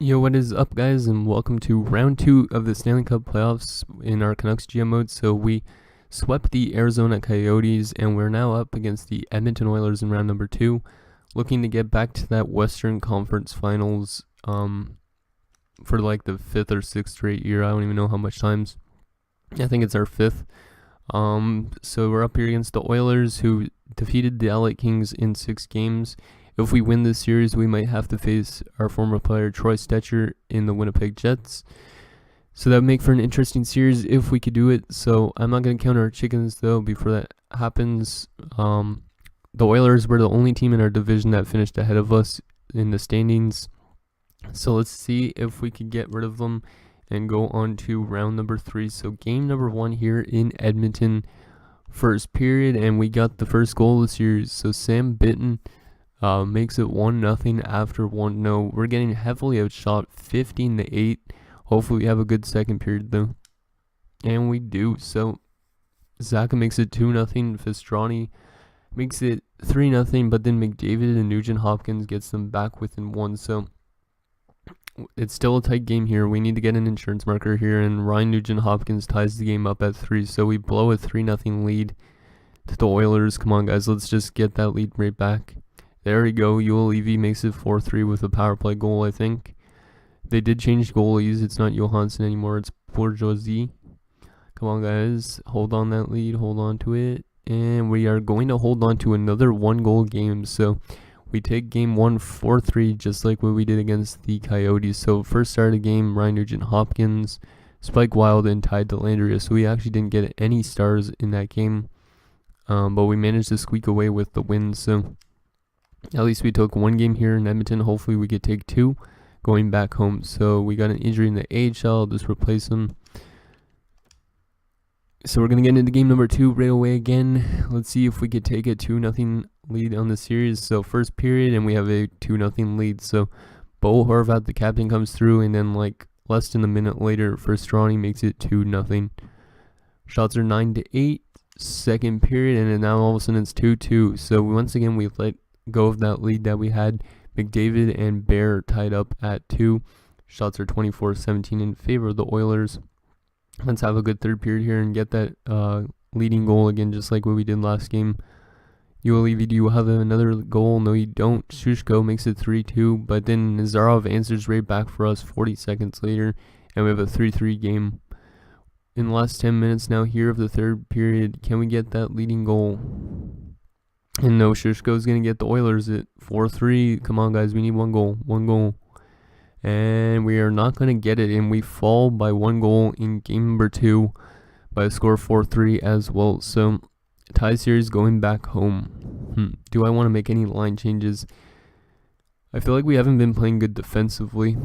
Yo, what is up, guys, and welcome to round 2 of the Stanley Cup playoffs in our Canucks GM mode. So we swept the Arizona Coyotes, and we're now up against the Edmonton Oilers in round number 2, looking to get back to that Western Conference Finals for like the 5th or 6th straight year. I don't even know how much times. I think it's our 5th. So we're up here against the Oilers, who defeated the LA Kings in 6 games. If we win this series, we might have to face our former player Troy Stecher in the Winnipeg Jets. So that would make for an interesting series if we could do it. So I'm not going to count our chickens, though, before that happens. The Oilers were the only team in our division that finished ahead of us in the standings. So let's see if we could get rid of them and go on to round number 3. So game number 1 here in Edmonton, first period, and we got the first goal of the series. So Sam Bitten makes it 1-0 after 1-0. We're getting heavily outshot 15-8. Hopefully we have a good second period, though. And we do. So Zaka makes it 2-0. Fistrani makes it 3-0, but then McDavid and Nugent Hopkins gets them back within 1. So it's still a tight game here. We need to get an insurance marker here, and Ryan Nugent Hopkins ties the game up at 3. So we blow a 3-0 lead to the Oilers. Come on, guys. Let's just get that lead right back. There we go. Levy makes it 4-3 with a power play goal, I think. They did change goalies. It's not Johansson anymore. It's Bourgeoisie. Come on, guys. Hold on that lead. Hold on to it. And we are going to hold on to another one-goal game. So we take game 1 4-3, just like what we did against the Coyotes. So first start of the game, Ryan Nugent Hopkins, Spike Wild, and Ty Dellandrea. So we actually didn't get any stars in that game. But we managed to squeak away with the win. So at least we took 1 game here in Edmonton. Hopefully we could take 2 going back home. So we got an injury in the AHL. Just replace him. So we're going to get into game number 2 right away again. Let's see if we could take a 2-0 lead on the series. So first period, and we have a 2-0 lead. So Bo Horvat, the captain, comes through, and then like less than a minute later, Fistrani makes it 2-0. Shots are 9-8. Second period, and then now all of a sudden it's 2-2. So once again, we let go of that lead that we had. McDavid and Bear tied up at 2. Shots are 24-17 in favor of the Oilers. Let's have a good third period here and get that leading goal again, just like what we did last game. Levy, do you have another goal? No, you don't. Shushko makes it 3-2, but then Nazarov answers right back for us 40 seconds later, and we have a 3-3 game. In the last 10 minutes now here of the third period, can we get that leading goal? And no, Shushko's going to get the Oilers at 4-3. Come on, guys. We need 1 goal. 1 goal. And we are not going to get it. And we fall by 1 goal in game number 2 by a score of 4-3 as well. So, tie series going back home. Do I want to make any line changes? I feel like we haven't been playing good defensively.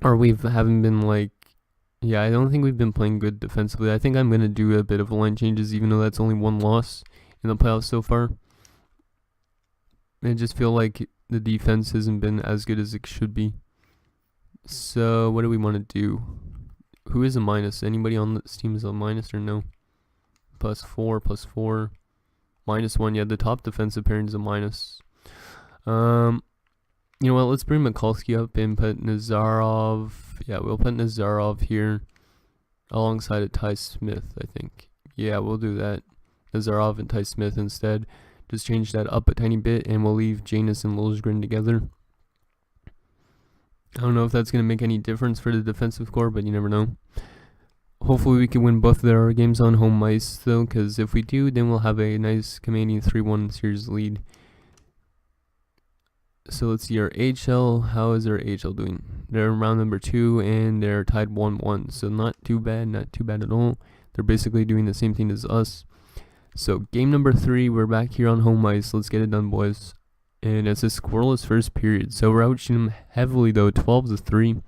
Or we haven't been like... Yeah, I don't think we've been playing good defensively. I think I'm going to do a bit of line changes, even though that's only 1 loss in the playoffs so far. I just feel like the defense hasn't been as good as it should be. So what do we want to do? Who is a minus? Anybody on this team is a minus or no? +4, +4, -1. Yeah, the top defensive pairing is a minus. You know what? Let's bring Mikulski up and put Nazarov. Yeah, we'll put Nazarov here alongside of Ty Smith, I think. Yeah, we'll do that. Nazarov and Ty Smith instead. Just change that up a tiny bit, and we'll leave Janus and Liljegren together. I don't know if that's going to make any difference for the defensive core, but you never know. Hopefully we can win both of our games on home ice, though, because if we do, then we'll have a nice commanding 3-1 series lead. So let's see our AHL. How is our AHL doing? They're in round number 2, and they're tied 1-1. So not too bad at all. They're basically doing the same thing as us. So game number 3, we're back here on home ice. Let's get it done, boys. And it's a scoreless first period. So we're outshooting them heavily, though, 12-3. And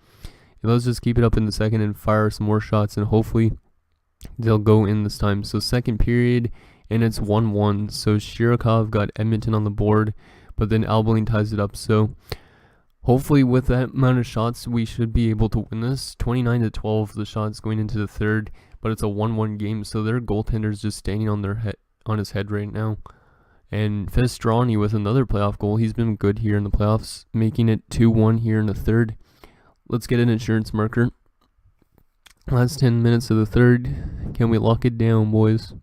let's just keep it up in the second and fire some more shots, and hopefully they'll go in this time. So second period, and it's 1-1. So Shirokov got Edmonton on the board, but then Albaline ties it up. So hopefully with that amount of shots, we should be able to win this. 29-12, the shots going into the third, but it's a 1-1 game. So their goaltender's just standing on his head right now. And Fistrani with another playoff goal. He's been good here in the playoffs, making it 2-1 here in the third. Let's get an insurance marker. Last 10 minutes of the third. Can we lock it down, boys?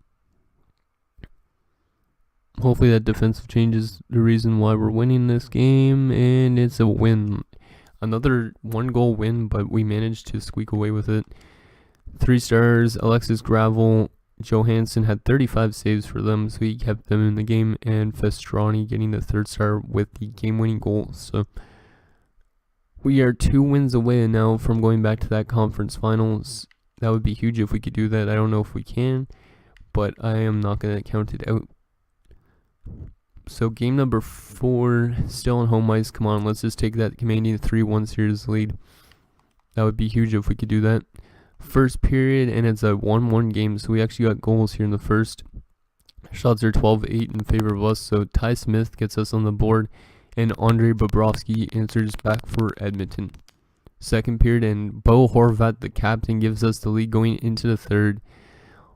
Hopefully that defensive change is the reason why we're winning this game, and it's a win. Another 1-goal win, but we managed to squeak away with it. 3 stars. Alexis Gravel Johansson had 35 saves for them, so he kept them in the game, and Festrani getting the 3rd star with the game-winning goal. So we are 2 wins away now from going back to that conference finals. That would be huge if we could do that. I don't know if we can, but I am not going to count it out. So game number 4, still on home ice. Come on, let's just take that commanding 3-1 series lead. That would be huge if we could do that. First period, and it's a 1-1 game, so we actually got goals here in the first. Shots are 12-8 in favor of us, so Ty Smith gets us on the board, and Andrei Bobrovsky answers back for Edmonton. Second period, and Bo Horvat, the captain, gives us the lead going into the third.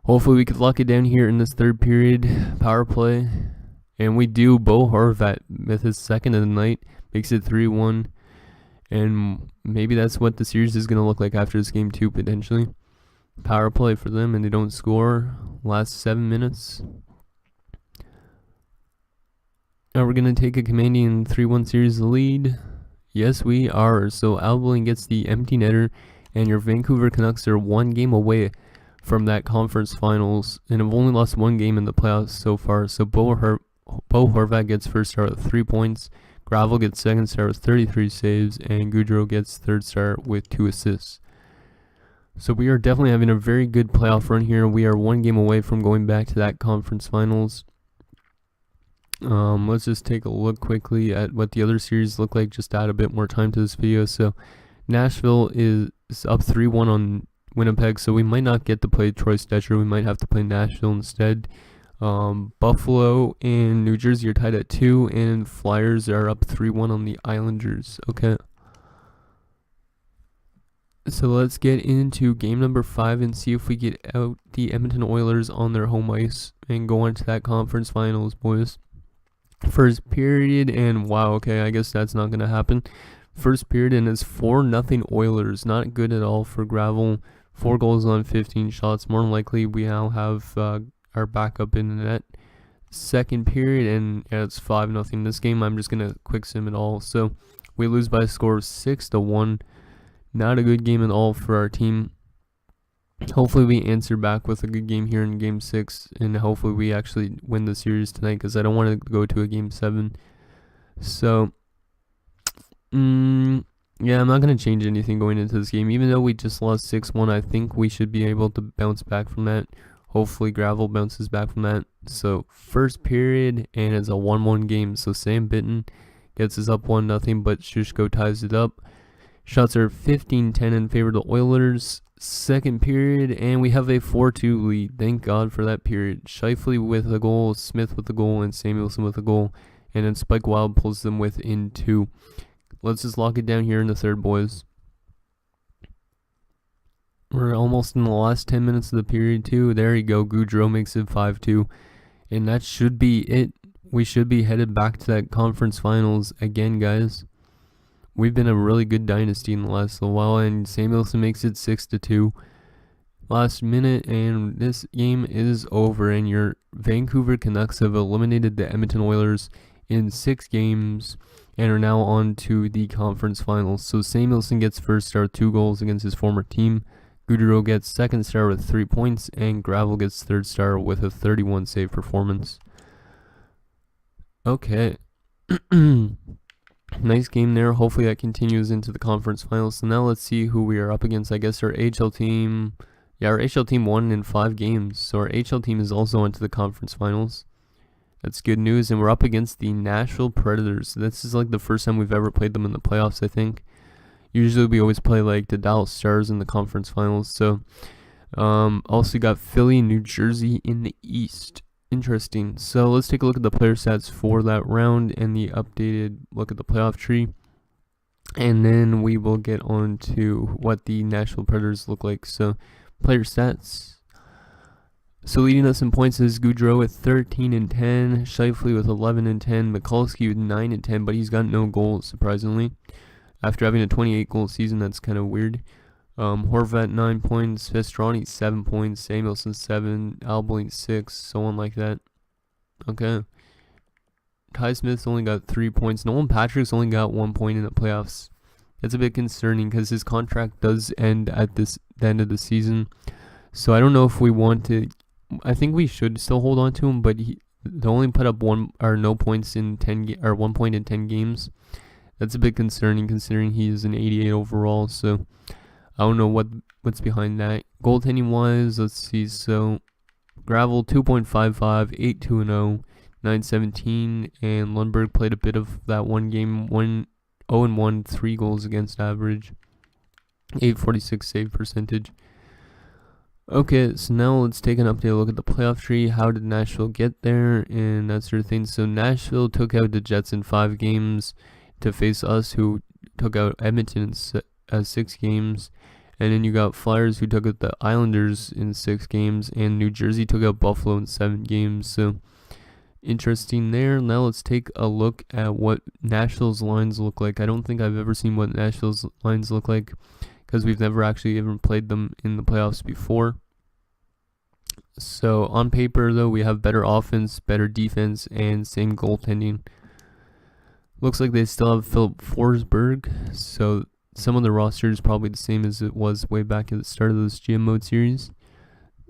Hopefully we could lock it down here in this third period. Power play, and we do. Bo Horvat with his 2nd of the night makes it 3-1. And maybe that's what the series is going to look like after this game too, potentially. Power play for them, and they don't score. Last 7 minutes. Are we going to take a commanding 3-1 series lead? Yes, we are. So Albelin gets the empty netter, and your Vancouver Canucks are 1 game away from that conference finals, and have only lost 1 game in the playoffs so far. So Bo Horvat gets 1st star with 3 points. Gravel gets 2nd star with 33 saves, and Gaudreau gets 3rd star with 2 assists. So we are definitely having a very good playoff run here. We are 1 game away from going back to that conference finals. Let's just take a look quickly at what the other series look like, just to add a bit more time to this video. So Nashville is up 3-1 on Winnipeg, so we might not get to play Troy Stetcher. We might have to play Nashville instead. Buffalo and New Jersey are tied at 2, and Flyers are up 3-1 on the Islanders. Okay. So let's get into game number 5 and see if we get out the Edmonton Oilers on their home ice and go on to that conference finals, boys. First period, and wow, okay, I guess that's not going to happen. First period, and it's 4-0 Oilers. Not good at all for Gravel. 4 goals on 15 shots. More than likely, we now have our backup in the net. Second period, and yeah, it's 5-0. This game, I'm just going to quick sim it all. So we lose by a score of 6-1. Not a good game at all for our team. Hopefully we answer back with a good game here in game 6, and hopefully we actually win the series tonight, because I don't want to go to a game 7. So yeah, I'm not going to change anything going into this game. Even though we just lost 6-1, I think we should be able to bounce back from that. Hopefully Gravel bounces back from that. So first period, and it's a 1-1 game. So Sam Bitten gets us up 1-0, but Shushko ties it up. Shots are 15-10 in favor of the Oilers. Second period, and we have a 4-2 lead. Thank God for that period. Scheifele with a goal, Smith with a goal, and Samuelson with a goal. And then Spike Wild pulls them within 2. Let's just lock it down here in the third, boys. We're almost in the last 10 minutes of the period, too. There you go. Gaudreau makes it 5-2. And that should be it. We should be headed back to that conference finals again, guys. We've been a really good dynasty in the last little while, and Samuelson makes it 6-2. Last minute, and this game is over, and your Vancouver Canucks have eliminated the Edmonton Oilers in 6 games and are now on to the conference finals. So Samuelson gets 1st star with 2 goals against his former team. Gaudreau gets 2nd star with 3 points, and Gravel gets 3rd star with a 31 save performance. Okay. Nice game there. Hopefully that continues into the conference finals. So now let's see who we are up against. I guess our AHL team. Yeah, our AHL team won in 5 games. So our AHL team is also into the conference finals. That's good news. And we're up against the Nashville Predators. This is like the first time we've ever played them in the playoffs, I think. Usually we always play like the Dallas Stars in the conference finals. So also got Philly and New Jersey in the East. Interesting. So let's take a look at the player stats for that round and the updated look at the playoff tree. And then we will get on to what the Nashville Predators look like. So player stats. So leading us in points is Gaudreau with 13 and 10, Scheifele with 11 and 10, Mikulski with 9 and 10, but he's got no goals, surprisingly. after having a 28-goal season. That's kind of weird. Horvat 9 points, Vestrani 7 points, Samuelson 7, Alboin 6, so on like that. Okay. Ty Smith's only got 3 points. Nolan Patrick's only got 1 point in the playoffs. That's a bit concerning because his contract does end at the end of the season. So I don't know if we want to. I think we should still hold on to him, but he only put up 1 point in 10 games. That's a bit concerning considering he is an 88 overall. So I don't know what's behind that. Goaltending wise, let's see. So Gravel 2.55, 8-2-0, 917, and Lundberg played a bit of that one game, 0-1, 3 goals against average, 846 save percentage. Okay, so now let's take an update look at the playoff tree. How did Nashville get there and that sort of thing? So Nashville took out the Jets in 5 games to face us, who took out Edmonton in 6 games. And then you got Flyers, who took out the Islanders in 6 games, and New Jersey took out Buffalo in 7 games. So interesting there. Now let's take a look at what Nashville's lines look like. I don't think I've ever seen what Nashville's lines look like because we've never actually even played them in the playoffs before. So on paper, though, we have better offense, better defense, and same goaltending. Looks like they still have Philip Forsberg, so some of the roster is probably the same as it was way back at the start of this GM mode series.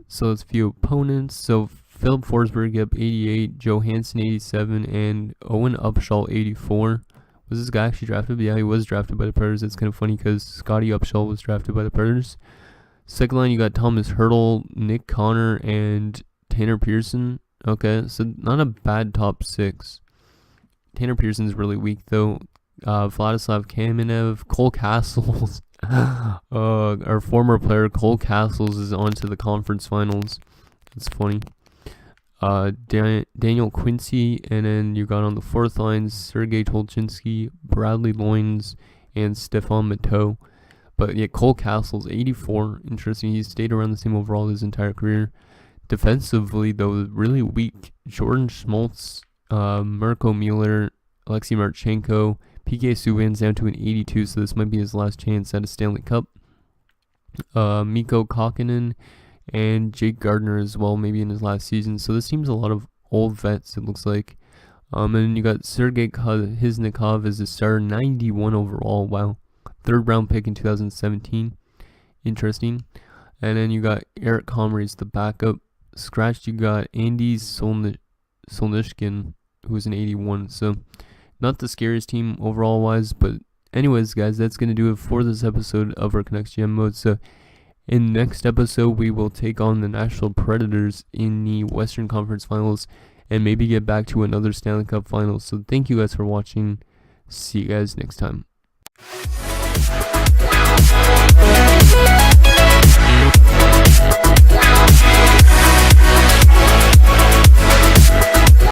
So let's view opponents. So Philip Forsberg up 88, Joe Hansen 87, and Owen Upshaw 84. Was this guy actually drafted? Yeah, he was drafted by the Predators. It's kind of funny because Scotty Upshaw was drafted by the Predators. Second line, you got Thomas Hertl, Nick Connor, and Tanner Pearson. Okay, so not a bad top 6. Tanner Pearson's really weak, though. Vladislav Kamenev, Cole Castles. Our former player, Cole Castles, is on to the conference finals. That's funny. Daniel Quincy, and then you got on the 4th line, Sergei Tolchinsky, Bradley Loins, and Stefan Matteau. But yeah, Cole Castles, 84. Interesting. He's stayed around the same overall his entire career. Defensively, though, really weak. Jordan Schmaltz, Mirko Mueller, Alexei Marchenko, PK Subban's down to an 82, so this might be his last chance at a Stanley Cup. Mikko Kokkonen and Jake Gardner as well, maybe in his last season. So this team's a lot of old vets, it looks like. And then you got Sergei Hiznikov as a starter, 91 overall. Wow. 3rd round pick in 2017. Interesting. And then you got Eric Comrie, the backup. Scratched, you got Andy Solnishkin, who's an 81. So not the scariest team overall wise, but anyways, guys, that's going to do it for this episode of our Canucks GM mode. So in next episode, we will take on the Nashville Predators in the Western Conference Finals and maybe get back to another Stanley Cup Finals. So thank you guys for watching. See you guys next time.